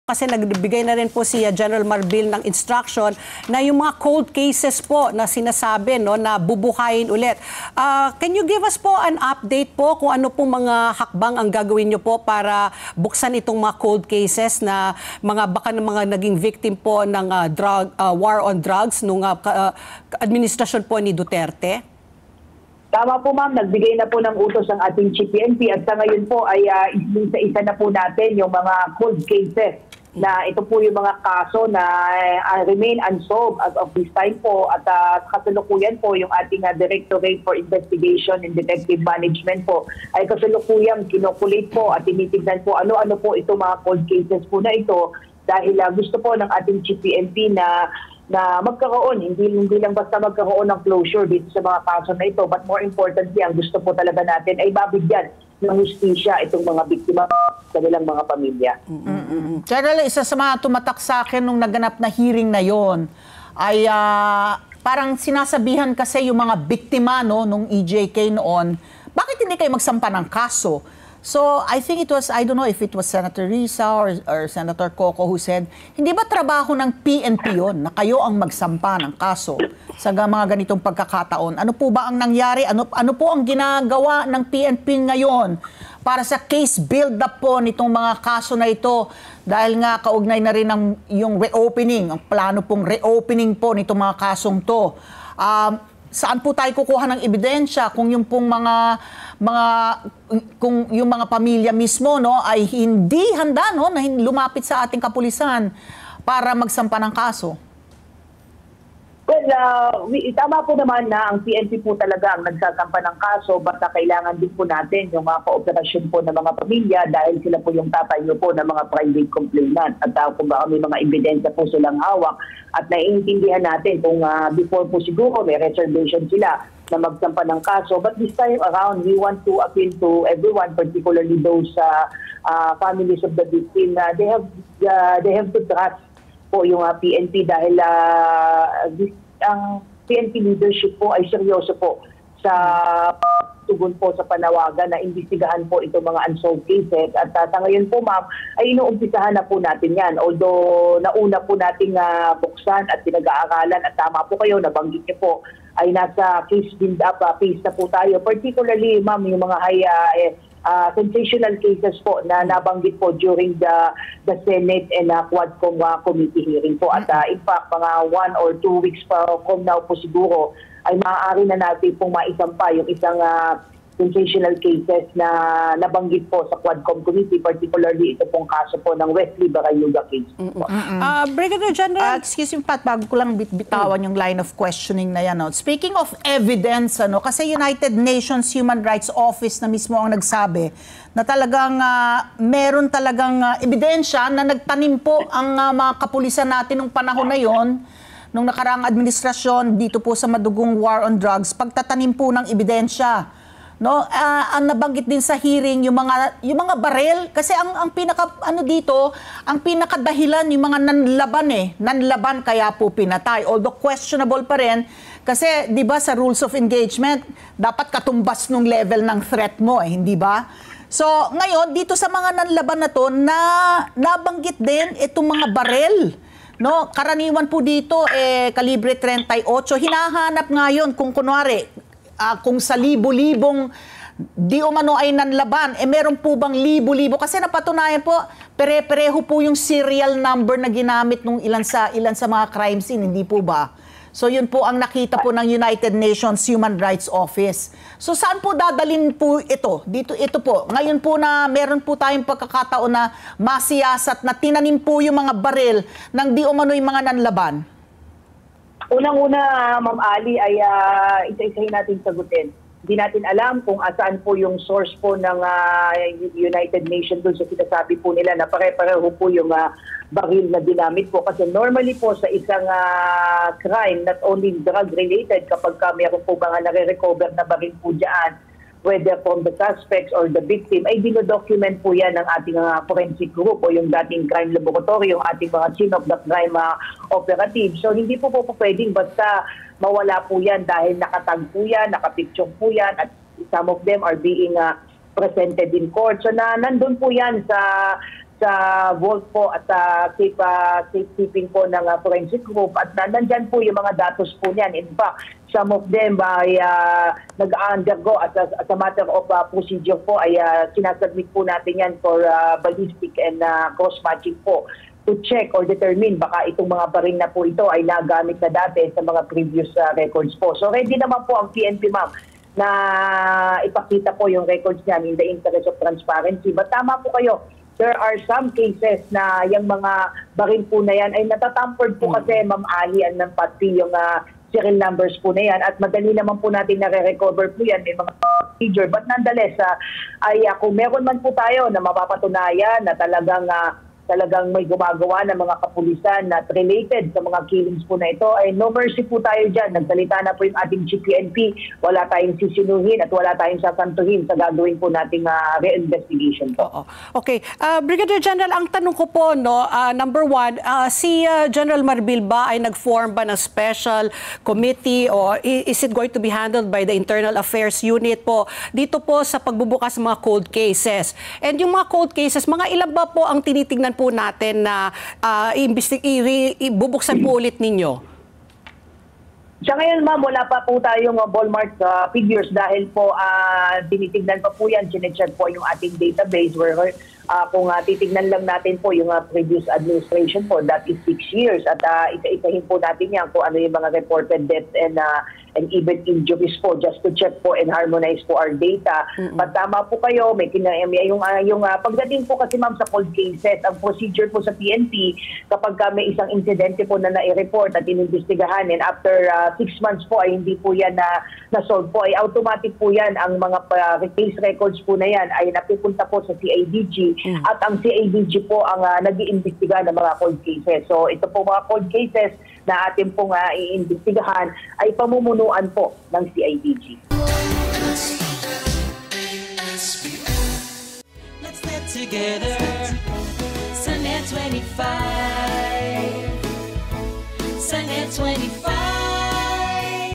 Kasi nagbigay na rin po si General Marbil ng instruction na yung mga cold cases po na sinasabi na bubuhayin ulit. Can you give us po an update po kung ano po mga hakbang ang gagawin nyo po para buksan itong mga cold cases na baka ng mga naging victim po ng war on drugs nung administrasyon po ni Duterte? Tama po ma'am, nagbigay na po ng utos ang ating Chief PNP at sa ngayon po ay isa na po natin yung mga cold cases na ito po yung mga kaso na remain unsolved as of this time po at kasalukuyan po yung ating Directorate for Investigation and Detective Management po ay kasalukuyan kinokulate po at tinitignan po ano-ano po ito mga cold cases po na ito dahil gusto po ng ating Chief PNP na magkaroon, hindi lang basta magkaroon ng closure dito sa mga kaso na ito, but more importantly, ang gusto po talaga natin ay mabigyan ng hustisya itong mga biktima sa kanilang mga pamilya. General, isa sa mga tumatak sa akin nung naganap na hearing na yon ay parang sinasabihan kasi yung mga biktima nung EJK noon, bakit hindi kayo magsampa ng kaso? So, I think it was, I don't know if it was Senator Risa or Senator Coco who said, hindi ba trabaho ng PNP yun na kayo ang magsampa ng kaso sa mga ganitong pagkakataon? Ano po ba ang nangyari? Ano po ang ginagawa ng PNP ngayon para sa case build-up po nitong mga kaso na ito? Dahil nga kaugnay na rin yung reopening, ang plano pong reopening po nitong mga kasong to. Saan po tayo kukuha ng ebidensya kung yung pong kung yung mga pamilya mismo ay hindi handa na lumapit sa ating kapulisan para magsampa ng kaso? Well, tama po naman na ang PNP po talaga ang nagsasampa ng kaso, basta kailangan din po natin yung mga kooperasyon po ng mga pamilya dahil sila po yung tatayo po ng mga private complainant at kung baka may mga ebidensya po silang hawak at naiintindihan natin kung before po siguro may reservation sila na magsampa ng kaso. But this time around, we want to appeal to everyone, particularly those families of the victim. They have to trust po yung PNP dahil ang PNP leadership po ay seryoso po sa tugon po sa panawagan na imbestigahan po itong mga unsolved cases. At sa ngayon po ma'am, ay inuumpisahan na po natin yan. Although nauna po nating buksan at pinag-aaralan at tama po kayo, nabanggit niyo po, ay nasa case build-up phase na po tayo. Particularly ma'am, yung mga sensational cases po na nabanggit po during the Senate and Quadcom committee hearing po. At in fact, mga 1 or 2 weeks from now po siguro ay maaari na natin pong maisampa yung isang sensational cases na nabanggit po sa Quadcom committee, particularly ito pong kaso po ng Wesley Barayuga case. Brigadier General, excuse me Pat, bago ko lang bitawan yung line of questioning na yan. Speaking of evidence, kasi United Nations Human Rights Office na mismo ang nagsabi na talagang meron talagang ebidensya na nagtanim po ang mga kapulisan natin nung panahon na yon, nung nakaraang administrasyon dito po sa madugong war on drugs, pagtatanim po ng ebidensya. Ang nabanggit din sa hearing yung mga barel kasi ang pinaka dito, ang pinakadahilan yung mga nanlaban kaya po pinatay, although questionable pa rin kasi 'di ba sa rules of engagement dapat katumbas nung level ng threat mo hindi ba? So ngayon dito sa mga nanlaban na to na nabanggit din itong mga barel. Karaniwan po dito kalibre 38, hinahanap ngayon kung kunwari kung sa libo-libong di umano ay nanlaban, meron po bang libo-libo? Kasi napatunayan po, pere-pareho po yung serial number na ginamit nung ilan sa mga crime scene, hindi po ba? So yun po ang nakita po ng United Nations Human Rights Office. So saan po dadalhin po ito? Ito po. Ngayon po na meron po tayong pagkakataon na masiyasat na tinanim po yung mga baril ng di umano yung mga nanlaban. Unang-una, Ma'am Ali, ay isa-isahin natin sagutin. Hindi natin alam kung asaan po yung source po ng United Nations doon sa sinasabi po nila na pare-pareho po yung baril na ginamit po. Kasi normally po sa isang crime, not only drug-related, kapag meron po ba nare-recover na baril po dyan, whether from the suspects or the victim, ay dinodocument po yan ng ating forensic group o yung dating crime laboratory, yung ating mga scene of the crime operative. So hindi po pwedeng basta mawala po yan dahil nakatag po yan, nakapicture po yan, at some of them are being presented in court. So nandun po yan sa sa vault po at safekeeping po ng forensic group at nandyan po yung mga datos po niyan. In fact, some of them ay nag-undergo as a matter of procedure po ay sinasubmit po natin yan for ballistic and cross-matching po to check or determine baka itong mga baril na po ito ay nagamit na dati sa mga previous records po. So ready naman po ang PNP, ma'am, na ipakita po yung records niyan in the interest of transparency. But tama po kayo, there are some cases na yung mga baril po na yan ay natatampered po kasi, Ma'am Ali, and pati yung serial numbers po na yan at madali naman po natin na-recover po yan, may mga procedure. But nonetheless, ay kung meron man po tayo na mapapatunayan na talagang may gumagawa ng mga kapulisan na related sa mga killings po na ito, ay no mercy po tayo dyan. Nagsalita na po yung ating GPNP, wala tayong sisinuhin at wala tayong sasantuhin sa gagawin po nating re-investigation po. Oo. Okay. Brigadier General, ang tanong ko po, no, number one, si General Marbil ba ay nag-form ba ng special committee or is it going to be handled by the Internal Affairs Unit po dito po sa pagbubukas ng mga cold cases? And yung mga cold cases, mga ilan ba po ang tinitingnan po natin na bubuksan po ulit ninyo? Sa ngayon, ma'am, wala pa po tayong ballpark figures dahil po tinitignan pa po yan, sinecheck po yung ating database where kung titignan lang natin po yung previous administration po, that is 6 years at isa-isahin po natin yan kung ano yung mga reported deaths and even injuries po just to check po and harmonize po our data. But tama po kayo, may yung pagdating po kasi, ma'am, sa cold cases, ang procedure po sa PNP kapag may isang insidente po na nai-report at inimbestigahan and after 6 months po ay hindi po yan na-solve po, ay automatic po yan ang mga case records po na yan ay napupunta po sa CIDG at ang CIDG po ang nag-iimbestiga ng mga cold cases. So ito po mga cold cases na atin pong iimbestigahan ay pamumunuan po ng CIDG. Let's get together. Sunnet 25. Sunnet 25.